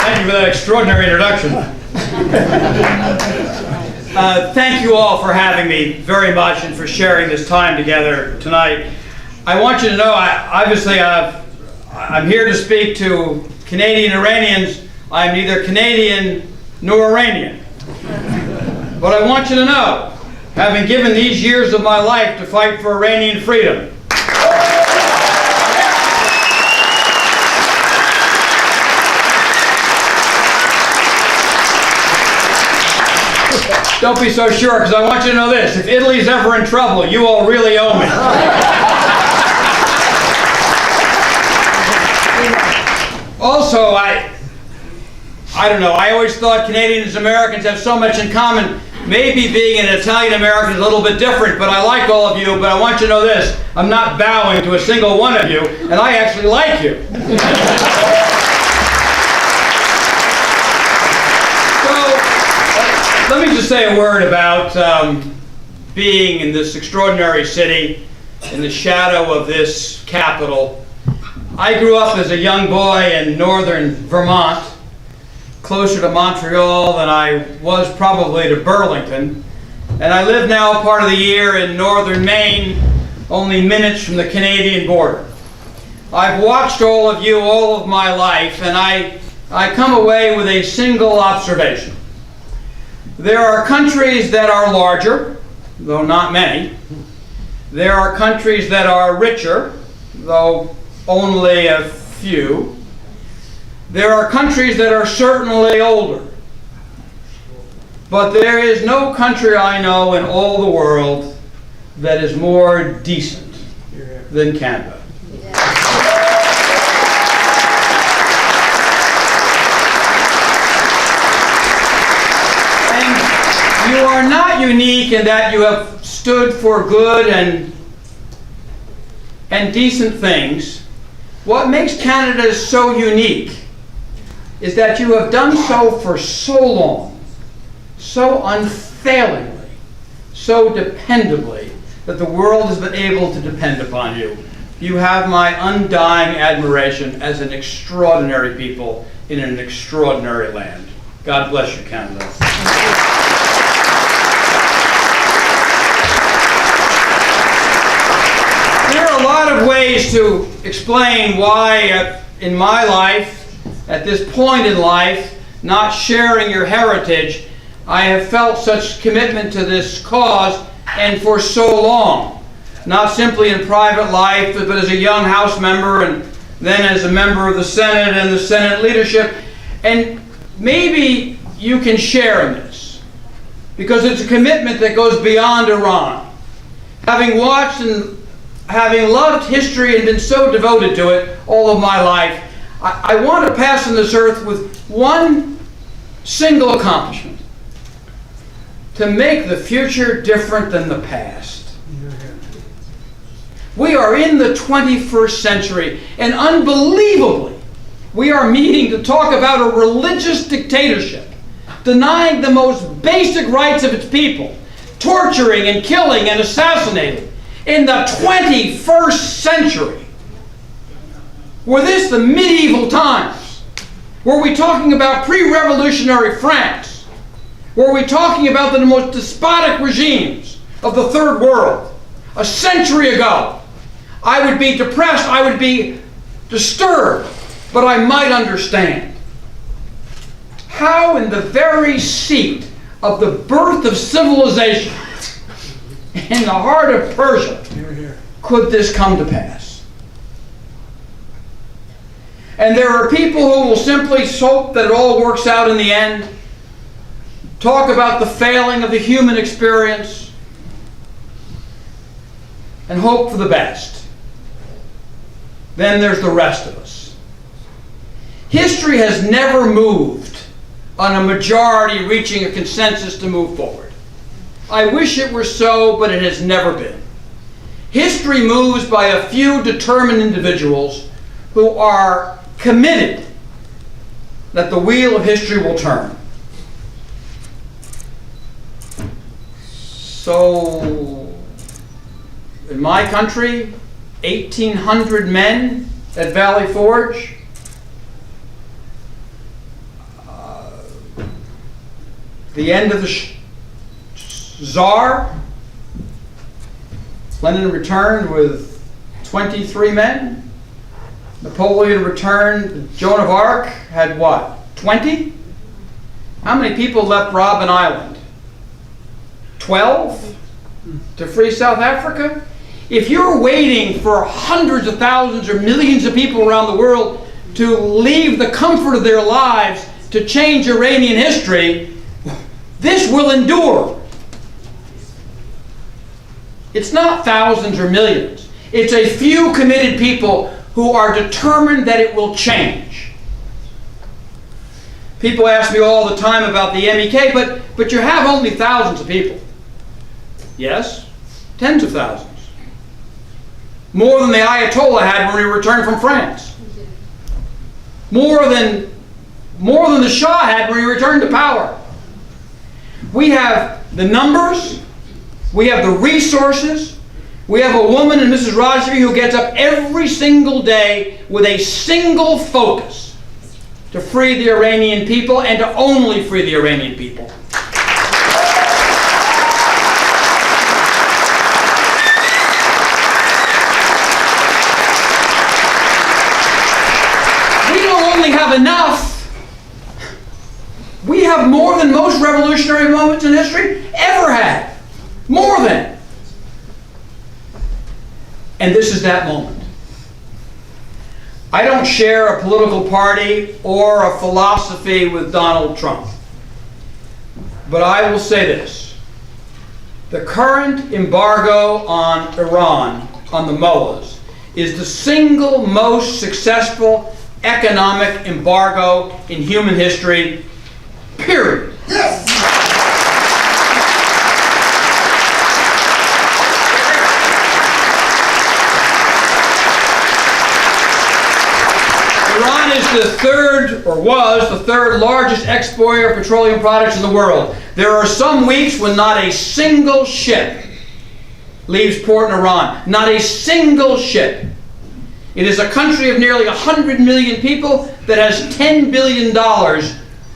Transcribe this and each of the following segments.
Thank you for that extraordinary introduction. Thank you all for having me very much and for sharing this time together tonight. I want you to know, I'm here to speak to Canadian Iranians. I'm neither Canadian nor Iranian. But I want you to know, having given these years of my life to fight for Iranian freedom, don't be so sure, because I want you to know this. If Italy's ever in trouble, you all really owe me. Also, I don't know, I always thought Canadians and Americans have so much in common. Maybe being an Italian American is a little bit different, but I like all of you. But I want you to know this. I'm not bowing to a single one of you, and I actually like you. Let me just say a word about being in this extraordinary city, in the shadow of this capital. I grew up as a young boy in northern Vermont, closer to Montreal than I was probably to Burlington. And I live now part of the year in northern Maine, only minutes from the Canadian border. I've watched all of you all of my life, and I come away with a single observation. There are countries that are larger, though not many. There are countries that are richer, though only a few. There are countries that are certainly older. But there is no country I know in all the world that is more decent than Canada. You are not unique in that you have stood for good and decent things. What makes Canada so unique is that you have done so for so long, so unfailingly, so dependably, that the world has been able to depend upon you. You have my undying admiration as an extraordinary people in an extraordinary land. God bless you, Canada. There are a lot of ways to explain why, in my life, at this point in life, not sharing your heritage, I have felt such commitment to this cause, and for so long. Not simply in private life, but as a young House member, and then as a member of the Senate and the Senate leadership. And maybe you can share in this, because it's a commitment that goes beyond Iran. Having watched and having loved history and been so devoted to it all of my life, I want to pass on this earth with one single accomplishment: to make the future different than the past. We are in the 21st century, and unbelievably, we are meeting to talk about a religious dictatorship, denying the most basic rights of its people, torturing and killing and assassinating. In the 21st century, were this the medieval times? Were we talking about pre-revolutionary France? Were we talking about the most despotic regimes of the Third World? A century ago, I would be depressed, I would be disturbed, but I might understand. How in the very seat of the birth of civilization, in the heart of Persia, could this come to pass? And there are people who will simply hope that it all works out in the end, talk about the failing of the human experience, and hope for the best. Then there's the rest of us. History has never moved on a majority reaching a consensus to move forward. I wish it were so, but it has never been. History moves by a few determined individuals who are committed that the wheel of history will turn. So, in my country, 1,800 men at Valley Forge. the end of the Tsar. Lenin returned with 23 men. Napoleon returned. Joan of Arc had what? 20? How many people left Robben Island? 12? To free South Africa? If you're waiting for hundreds of thousands or millions of people around the world to leave the comfort of their lives to change Iranian history, this will endure. It's not thousands or millions. It's a few committed people who are determined that it will change. People ask me all the time about the MEK, but you have only thousands of people. Yes, tens of thousands. More than the Ayatollah had when he returned from France. More than the Shah had when he returned to power. We have the numbers, we have the resources, we have a woman in Mrs. Rajvi who gets up every single day with a single focus to free the Iranian people and to only free the Iranian people. Have enough. We have more than most revolutionary moments in history ever had. More than. And this is that moment. I don't share a political party or a philosophy with Donald Trump. But I will say this. The current embargo on Iran, on the mullahs, is the single most successful economic embargo in human history, period. Yes. Iran is the third, or was the third largest exporter of petroleum products in the world. There are some weeks when not a single ship leaves port in Iran. Not a single ship. It is a country of nearly 100 million people that has $10 billion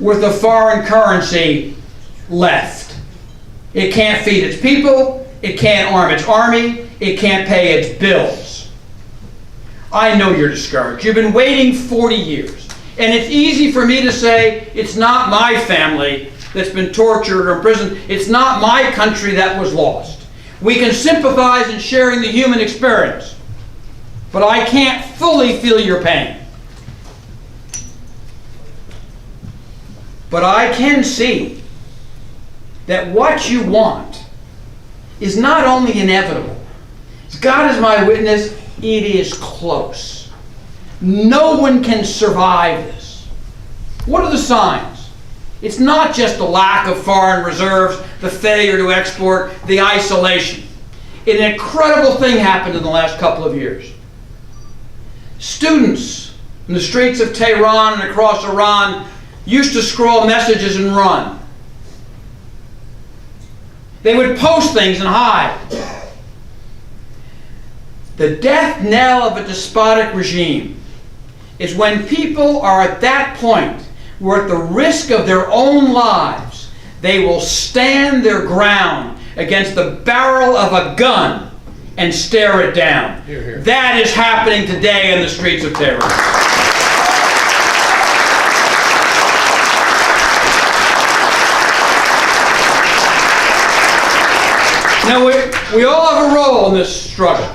worth of foreign currency left. It can't feed its people, it can't arm its army, it can't pay its bills. I know you're discouraged. You've been waiting 40 years. And it's easy for me to say, it's not my family that's been tortured or imprisoned. It's not my country that was lost. We can sympathize in sharing the human experience. But I can't fully feel your pain. But I can see that what you want is not only inevitable. God is my witness, it is close. No one can survive this. What are the signs? It's not just the lack of foreign reserves, the failure to export, the isolation. An incredible thing happened in the last couple of years. Students in the streets of Tehran and across Iran used to scroll messages and run. They would post things and hide. The death knell of a despotic regime is when people are at that point where at the risk of their own lives, they will stand their ground against the barrel of a gun and stare it down. Hear, hear. That is happening today in the streets of Tehran. Now, we all have a role in this struggle.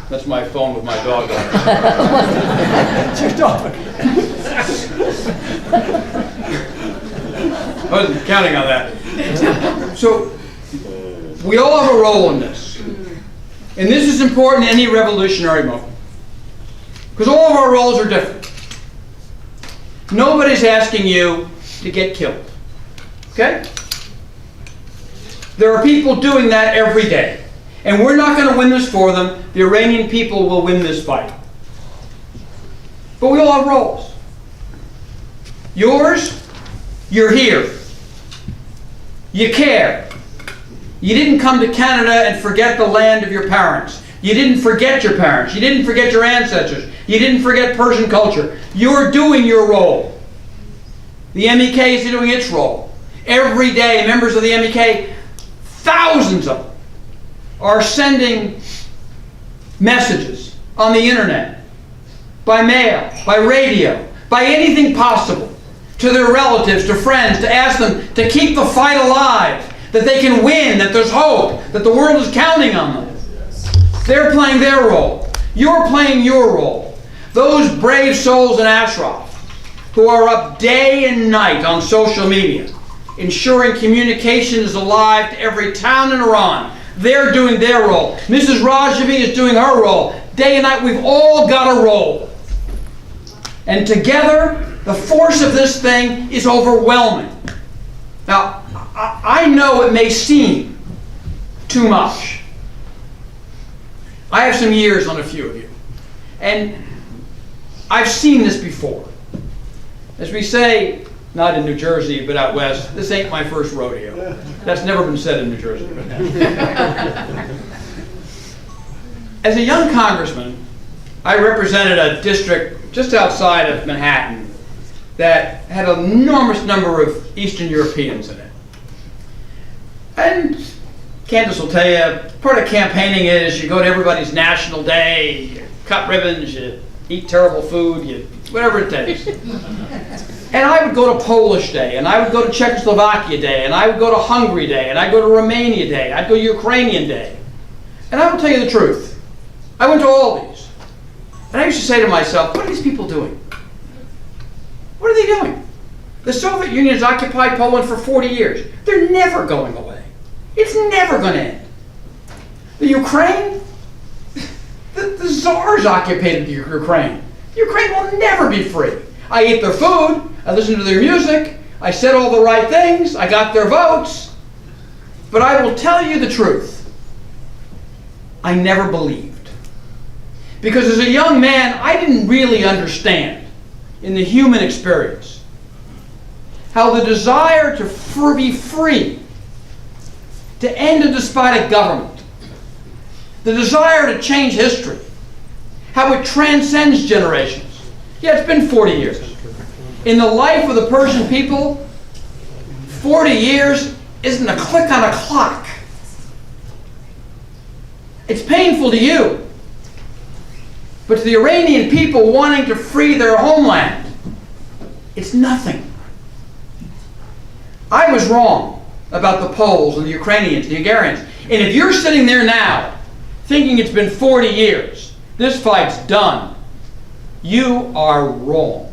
That's my phone with my dog on it. It's your dog. I wasn't counting on that. So, we all have a role in this. And this is important in any revolutionary moment. Because all of our roles are different. Nobody's asking you to get killed. Okay? There are people doing that every day. And we're not going to win this for them. The Iranian people will win this fight. But we all have roles. Yours, you're here. You care. You didn't come to Canada and forget the land of your parents. You didn't forget your parents. You didn't forget your ancestors. You didn't forget Persian culture. You're doing your role. The MEK is doing its role. Every day, members of the MEK, thousands of them, are sending messages on the internet, by mail, by radio, by anything possible, to their relatives, to friends, to ask them to keep the fight alive, that they can win, that there's hope, that the world is counting on them. They're playing their role. You're playing your role. Those brave souls in Ashraf who are up day and night on social media, ensuring communication is alive to every town in Iran, they're doing their role. Mrs. Rajavi is doing her role. Day and night, we've all got a role. And together, the force of this thing is overwhelming. Now, I know it may seem too much. I have some years on a few of you. And I've seen this before. As we say, not in New Jersey, but out west, this ain't my first rodeo. That's never been said in New Jersey. As a young congressman, I represented a district just outside of Manhattan that had an enormous number of Eastern Europeans in it. And Candace will tell you, part of campaigning is you go to everybody's national day, you cut ribbons, you eat terrible food, you whatever it takes. And I would go to Polish Day, and I would go to Czechoslovakia Day, and I would go to Hungary Day, and I'd go to Romania Day, I'd go to Ukrainian Day. And I will tell you the truth. I went to all these. And I used to say to myself, what are these people doing? What are they doing? The Soviet Union has occupied Poland for 40 years. They're never going away. It's never going to end. The Ukraine? The Tsars occupied the Ukraine. Ukraine will never be free. I ate their food, I listened to their music, I said all the right things, I got their votes. But I will tell you the truth. I never believed. Because as a young man, I didn't really understand in the human experience how the desire to be free, to end a despotic government, the desire to change history, how it transcends generations. Yeah, it's been 40 years. In the life of the Persian people, 40 years isn't a click on a clock. It's painful to you. But to the Iranian people wanting to free their homeland, it's nothing. I was wrong about the Poles and the Ukrainians, the Hungarians. And if you're sitting there now thinking it's been 40 years, this fight's done, you are wrong.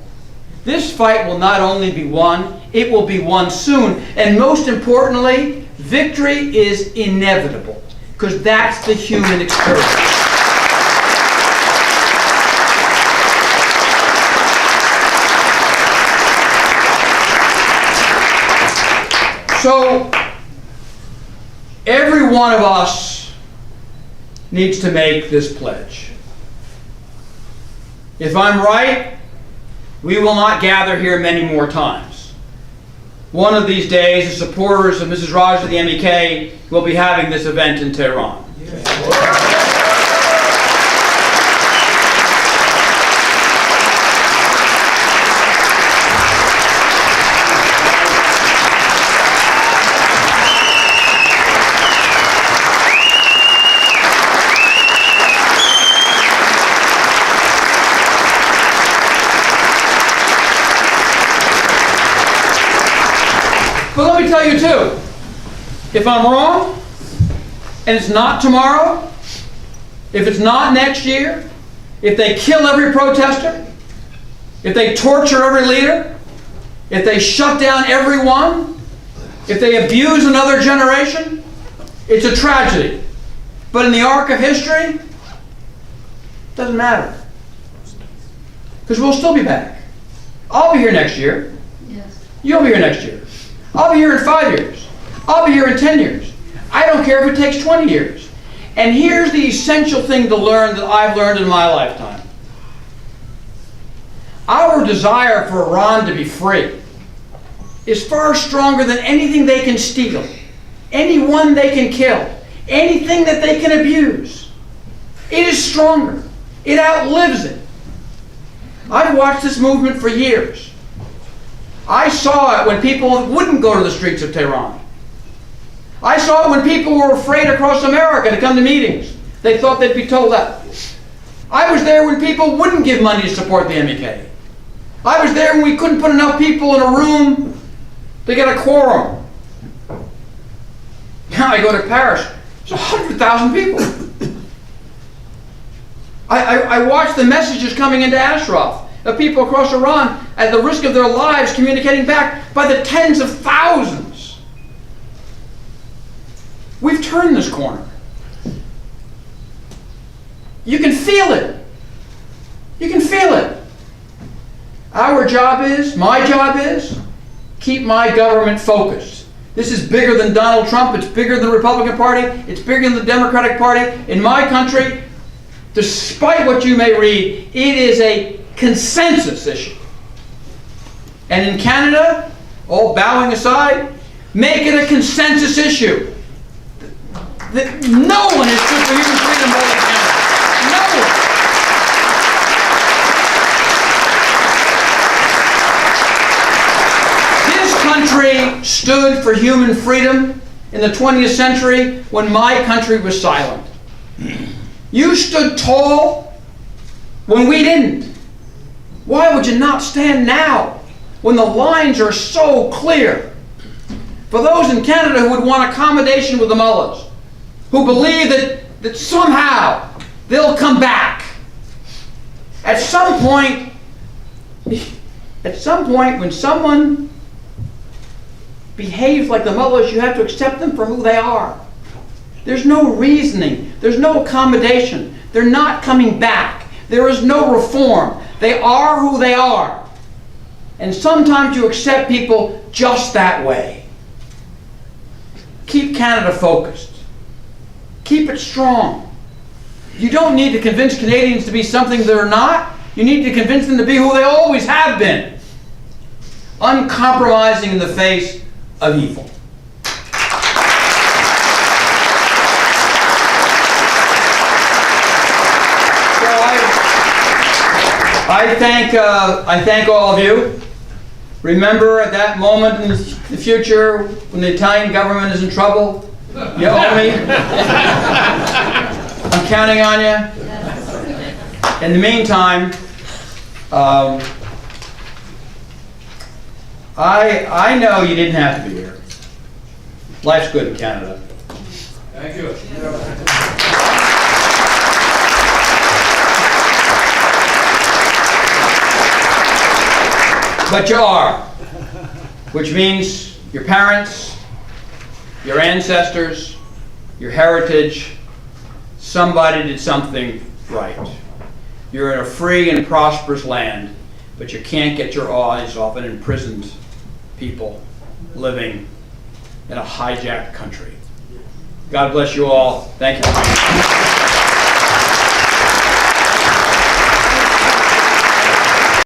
This fight will not only be won, it will be won soon. And most importantly, victory is inevitable, because that's the human experience. So, every one of us needs to make this pledge. If I'm right, we will not gather here many more times. One of these days, the supporters of Mrs. Raj of the MEK will be having this event in Tehran. But let me tell you too, if I'm wrong, and it's not tomorrow, if it's not next year, if they kill every protester, if they torture every leader, if they shut down everyone, if they abuse another generation, it's a tragedy. But in the arc of history, it doesn't matter. Because we'll still be back. I'll be here next year. Yes. You'll be here next year. I'll be here in 5 years. I'll be here in 10 years. I don't care if it takes 20 years. And here's the essential thing to learn that I've learned in my lifetime. Our desire for Iran to be free is far stronger than anything they can steal, anyone they can kill, anything that they can abuse. It is stronger. It outlives it. I've watched this movement for years. I saw it when people wouldn't go to the streets of Tehran. I saw it when people were afraid across America to come to meetings. They thought they'd be told that. I was there when people wouldn't give money to support the MEK. I was there when we couldn't put enough people in a room to get a quorum. Now I go to Paris, there's 100,000 people. I watch the messages coming into Ashraf of people across Iran at the risk of their lives communicating back by the tens of thousands. We've turned this corner. You can feel it. You can feel it. Our job is, my job is, keep my government focused. This is bigger than Donald Trump. It's bigger than the Republican Party. It's bigger than the Democratic Party. In my country, despite what you may read, it is a consensus issue. And in Canada, all bowing aside, make it a consensus issue. That no one is good for human freedom more than Canada. No one. This country stood for human freedom in the 20th century when my country was silent. You stood tall when we didn't. Why would you not stand now when the lines are so clear? For those in Canada who would want accommodation with the mullahs, who believe that somehow they'll come back. At some point when someone behaves like the mullahs, you have to accept them for who they are. There's no reasoning. There's no accommodation. They're not coming back. There is no reform. They are who they are. And sometimes you accept people just that way. Keep Canada focused. Keep it strong. You don't need to convince Canadians to be something they're not. You need to convince them to be who they always have been. Uncompromising in the face of evil. I thank all of you. Remember, at that moment in the future, when the Italian government is in trouble, you owe me. I'm counting on you. In the meantime, I know you didn't have to be here. Life's good in Canada. Thank you. But you are, which means your parents, your ancestors, your heritage, somebody did something right. You're in a free and prosperous land, but you can't get your eyes off an imprisoned people living in a hijacked country. God bless you all. Thank you.